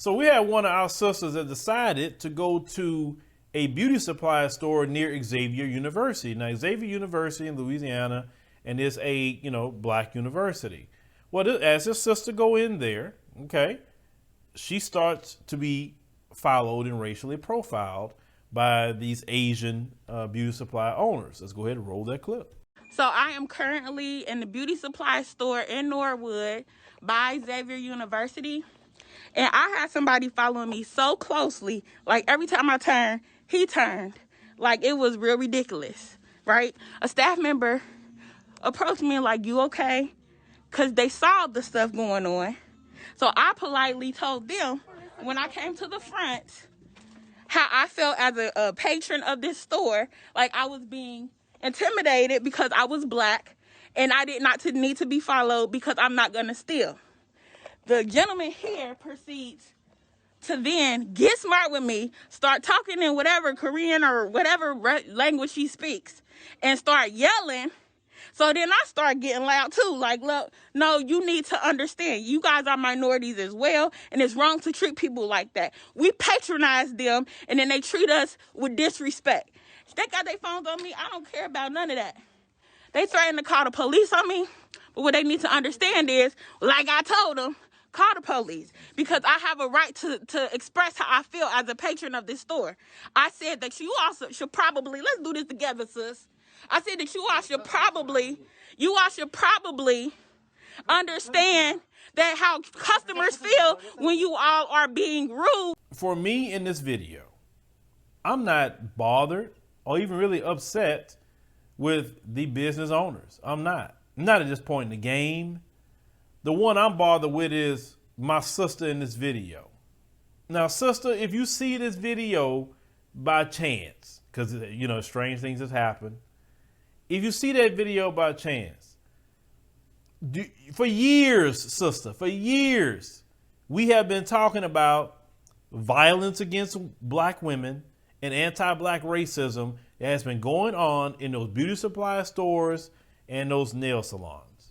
So we had one of our sisters that decided to go to a beauty supply store near Xavier University. Now, Xavier University in Louisiana, and it's a, black university. Well, as his sister go in there, okay, she starts to be followed and racially profiled by these Asian beauty supply owners. Let's go ahead and roll that clip. So I am currently in the beauty supply store in Norwood by Xavier University. And I had somebody following me so closely, like every time I turned, he turned. Like it was real ridiculous, right? A staff member approached me like, you okay? Because they saw the stuff going on. So I politely told them when I came to the front how I felt as a patron of this store, like I was being intimidated because I was black and I did not need to be followed because I'm not going to steal. The gentleman here proceeds to then get smart with me, start talking in whatever Korean or whatever language he speaks, and start yelling. So then I start getting loud too. Like, look, no, you need to understand. You guys are minorities as well, and it's wrong to treat people like that. We patronize them, and then they treat us with disrespect. They got their phones on me. I don't care about none of that. They threatened to call the police on me, but what they need to understand is, like I told them, call the police because I have a right to express how I feel as a patron of this store. I said that you also should probably, let's do this together, sis. I said that you all should probably understand that how customers feel when you all are being rude. For me in this video, I'm not bothered or even really upset with the business owners. I'm not at this point in the game. The one I'm bothered with is my sister in this video. Now, sister, if you see this video by chance, because, strange things have happened. If you see that video by chance, for years, sister, for years, we have been talking about violence against black women and anti-black racism that has been going on in those beauty supply stores and those nail salons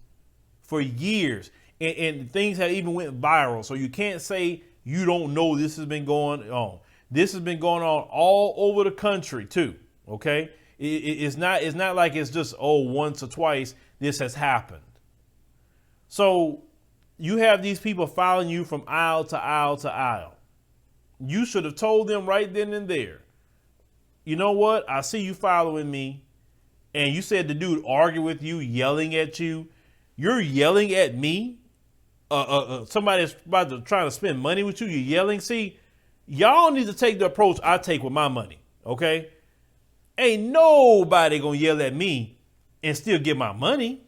for years. And things have even went viral. So you can't say you don't know this has been going on. This has been going on all over the country too. Okay, it's not like it's just once or twice this has happened. So you have these people following you from aisle to aisle to aisle. You should have told them right then and there. You know what? I see you following me, and you said the dude argued with you, yelling at you. You're yelling at me. Somebody's about to try to spend money with you. You're yelling. See, y'all need to take the approach I take with my money. Okay, ain't nobody gonna yell at me and still get my money.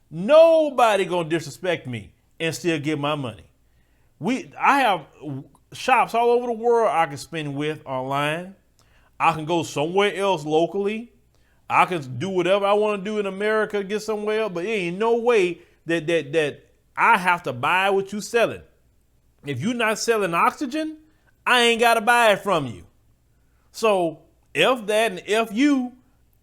Nobody gonna disrespect me and still get my money. I have shops all over the world I can spend with online. I can go somewhere else locally. I can do whatever I want to do in America, get somewhere else, but there ain't no way that I have to buy what you selling. If you're not selling oxygen, I ain't got to buy it from you. So F that and F you,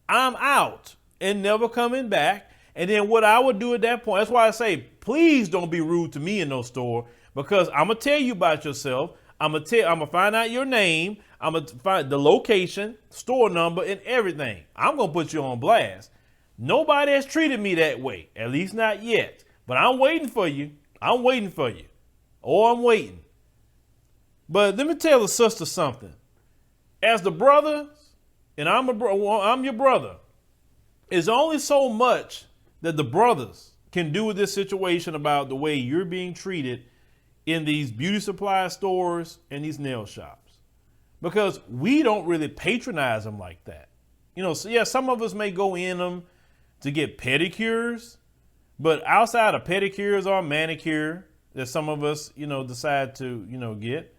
I'm out and never coming back. And then what I would do at that point, that's why I say, please don't be rude to me in no store, because I'm going to tell you about yourself. I'm going to find out your name. I'm going to find the location, store number, and everything. I'm going to put you on blast. Nobody has treated me that way, at least not yet. But I'm waiting for you. I'm waiting for you. Oh, I'm waiting. But let me tell the sister something. As the brother, and I'm your brother, it's only so much that the brothers can do with this situation about the way you're being treated in these beauty supply stores and these nail shops. Because we don't really patronize them like that. So yeah, some of us may go in them to get pedicures, but outside of pedicures or manicure that some of us, decide to, get,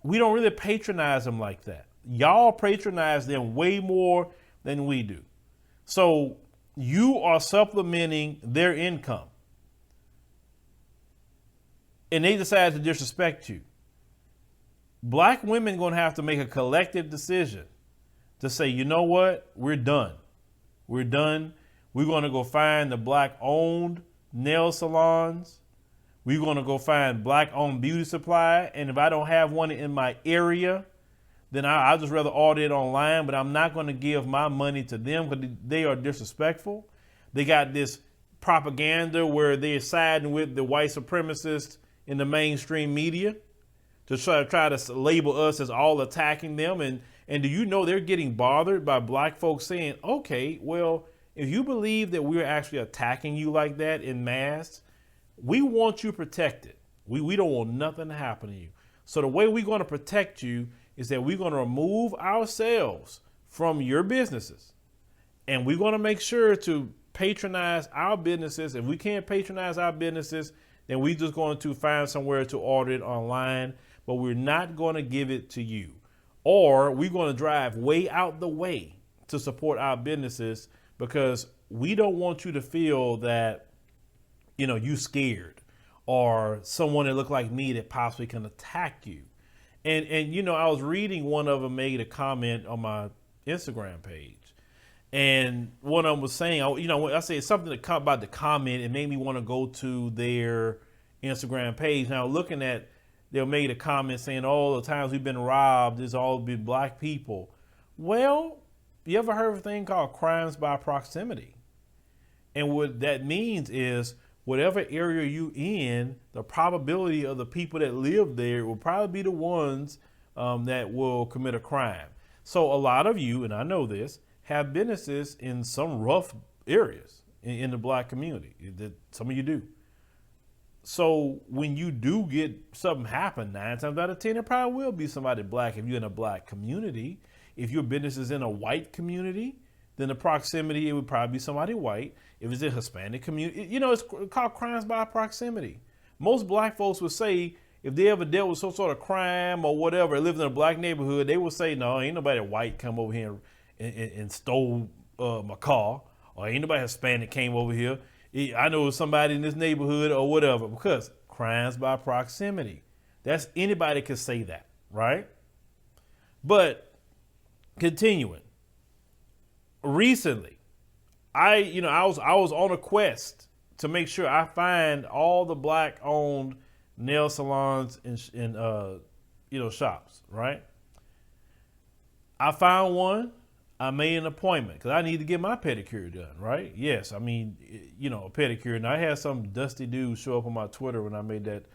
we don't really patronize them like that. Y'all patronize them way more than we do. So you are supplementing their income. And they decide to disrespect you. Black women going to have to make a collective decision to say, you know what? We're done. We're done. We're going to go find the black owned nail salons. We're going to go find black-owned beauty supply. And if I don't have one in my area, then I'll just rather order it online. But I'm not going to give my money to them because they are disrespectful. They got this propaganda where they're siding with the white supremacists in the mainstream media to try to label us as all attacking them. And do you know they're getting bothered by black folks saying, okay, well, if you believe that we're actually attacking you like that in mass, we want you protected. We don't want nothing to happen to you. So the way we're going to protect you is that we're going to remove ourselves from your businesses. And we're going to make sure to patronize our businesses. If we can't patronize our businesses, then we're just going to find somewhere to order it online. But we're not going to give it to you. Or we're going to drive way out the way to support our businesses because we don't want you to feel that you scared or someone that looked like me that possibly can attack you. And I was reading one of them made a comment on my Instagram page. And one of them was saying, I said something about the comment. It made me want to go to their Instagram page. Now looking at, they made a comment saying, all the times we've been robbed, it's all been black people. Well, you ever heard of a thing called crimes by proximity? And what that means is, whatever area you in, the probability of the people that live there will probably be the ones that will commit a crime. So a lot of you, and I know this, have businesses in some rough areas in the black community. Some of you do. So when you do get something happen, 9 times out of 10, it probably will be somebody black if you're in a black community. If your business is in a white community, then the proximity, it would probably be somebody white. If it's a Hispanic community, it's called crimes by proximity. Most black folks would say if they ever dealt with some sort of crime or whatever, lived in a black neighborhood, they would say, no, ain't nobody white come over here and stole my car, or ain't nobody Hispanic came over here. I know somebody in this neighborhood or whatever, because crimes by proximity. That's anybody can say that, right? But continuing, recently, I was on a quest to make sure I find all the black-owned nail salons and shops, right? I found one. I made an appointment because I need to get my pedicure done, right? Yes, a pedicure. And I had some dusty dude show up on my Twitter when I made that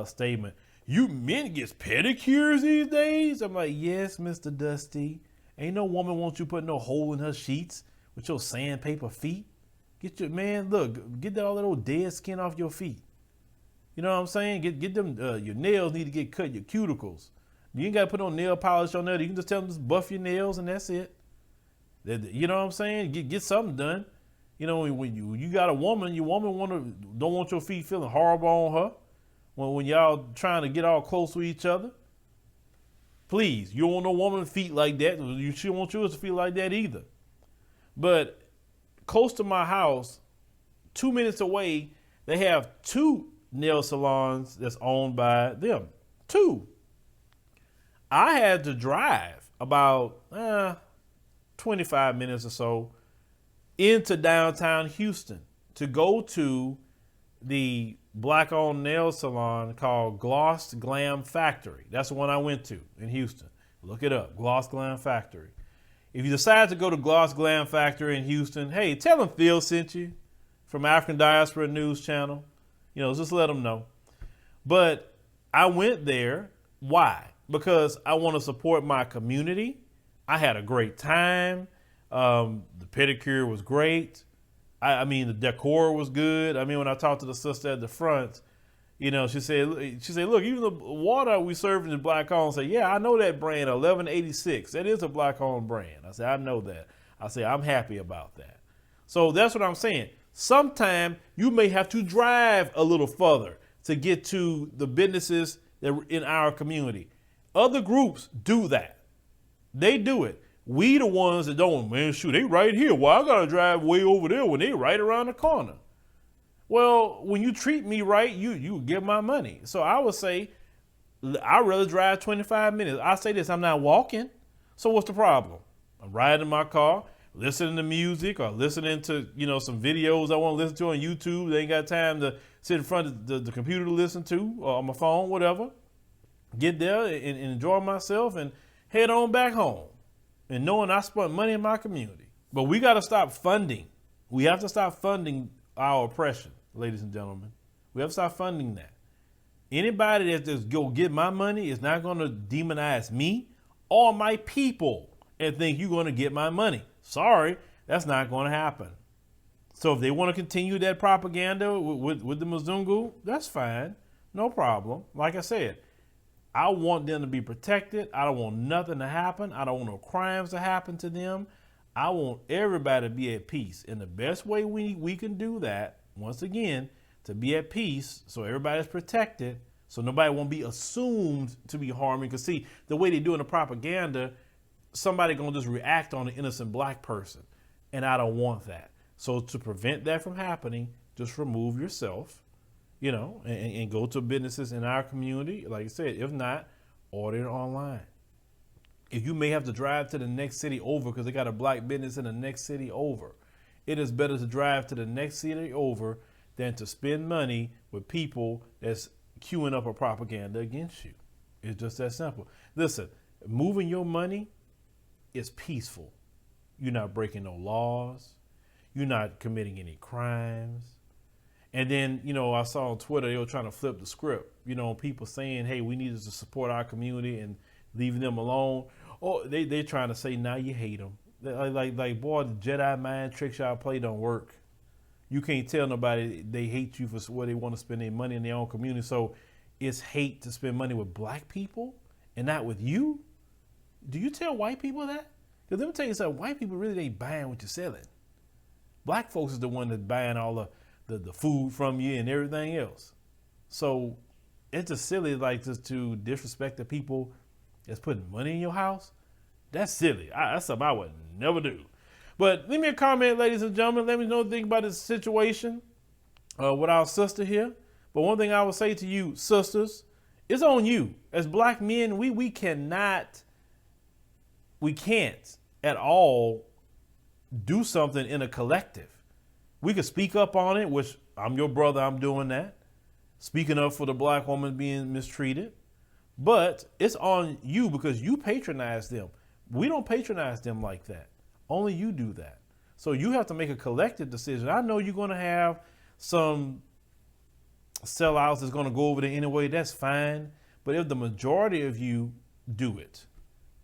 statement. You men gets pedicures these days? I'm like, yes, Mr. Dusty. Ain't no woman wants you putting no hole in her sheets with your sandpaper feet. Get all that old dead skin off your feet. You know what I'm saying? Get them, your nails need to get cut, your cuticles. You ain't got to put on nail polish on there. You can just tell them to buff your nails and that's it. You know what I'm saying? Get something done. When you got a woman, your woman don't want your feet feeling horrible on her. When y'all trying to get all close with each other. Please, you don't want no woman's feet like that. She don't want yours to feel like that either. But close to my house, 2 minutes away, they have 2 nail salons that's owned by them. 2. I had to drive about 25 minutes or so into downtown Houston to go to the black-owned nail salon called Gloss Glam Factory. That's the one I went to in Houston. Look it up, Gloss Glam Factory. If you decide to go to Gloss Glam Factory in Houston, hey, tell them Phil sent you from African Diaspora News Channel. Just let them know. But I went there. Why? Because I want to support my community. I had a great time. The pedicure was great. The decor was good. When I talked to the sister at the front, she said, look, even the water we serve in the black owned, say, yeah, I know that brand, 1186. That is a black owned brand. I said, I know that. I said, I'm happy about that. So that's what I'm saying. Sometime you may have to drive a little further to get to the businesses that are in our community. Other groups do that. They do it. We the ones that don't, man, shoot, they right here. Well, I got to drive way over there when they right around the corner. Well, when you treat me right, you give my money. So I would say, I'd rather drive 25 minutes. I say this, I'm not walking. So what's the problem? I'm riding in my car, listening to music or listening to, some videos I want to listen to on YouTube. They ain't got time sit in front of the computer to listen to, or on my phone, whatever. Get there and enjoy myself and head on back home. And knowing I spent money in my community. But we got to stop funding. We have to stop funding our oppression, ladies and gentlemen. We have to stop funding that. Anybody that just go get my money is not going to demonize me or my people and think you're going to get my money. Sorry, that's not going to happen. So if they want to continue that propaganda with the Mzungu, that's fine. No problem. Like I said, I want them to be protected. I don't want nothing to happen. I don't want no crimes to happen to them. I want everybody to be at peace. And the best way we can do that, once again, to be at peace so everybody's protected, so nobody won't be assumed to be harming. Because see, the way they do in the propaganda, somebody going to just react on an innocent black person. And I don't want that. So to prevent that from happening, just remove yourself. And go to businesses in our community. Like I said, if not, order it online. If you may have to drive to the next city over because they got a black business in the next city over, it is better to drive to the next city over than to spend money with people that's queuing up a propaganda against you. It's just that simple. Listen, moving your money is peaceful. You're not breaking no laws. You're not committing any crimes. And then, I saw on Twitter, they were trying to flip the script. People saying, hey, we need to support our community and leaving them alone. Or they're trying to say, now you hate them. Like, boy, the Jedi mind tricks y'all play don't work. You can't tell nobody they hate you for where they want to spend their money in their own community. So it's hate to spend money with black people and not with you? Do you tell white people that? Because let me tell you something, white people really ain't buying what you're selling. Black folks is the one that's buying all the food from you and everything else. So it's just silly, like, just to disrespect the people that's putting money in your house. That's silly. That's something I would never do. But leave me a comment, ladies and gentlemen. Let me know what you think about this situation with our sister here. But one thing I would say to you, sisters, it's on you. As black men, we can't at all do something in a collective. We could speak up on it, which I'm your brother, I'm doing that. Speaking up for the black woman being mistreated. But it's on you because you patronize them. We don't patronize them like that. Only you do that. So you have to make a collective decision. I know you're going to have some sellouts that's going to go over there anyway. That's fine. But if the majority of you do it,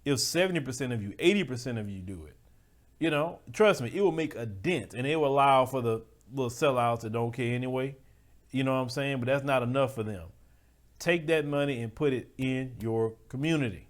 if 70% of you, 80% of you do it, trust me, it will make a dent and it will allow for the little sellouts that don't care anyway. You know what I'm saying? But that's not enough for them. Take that money and put it in your community.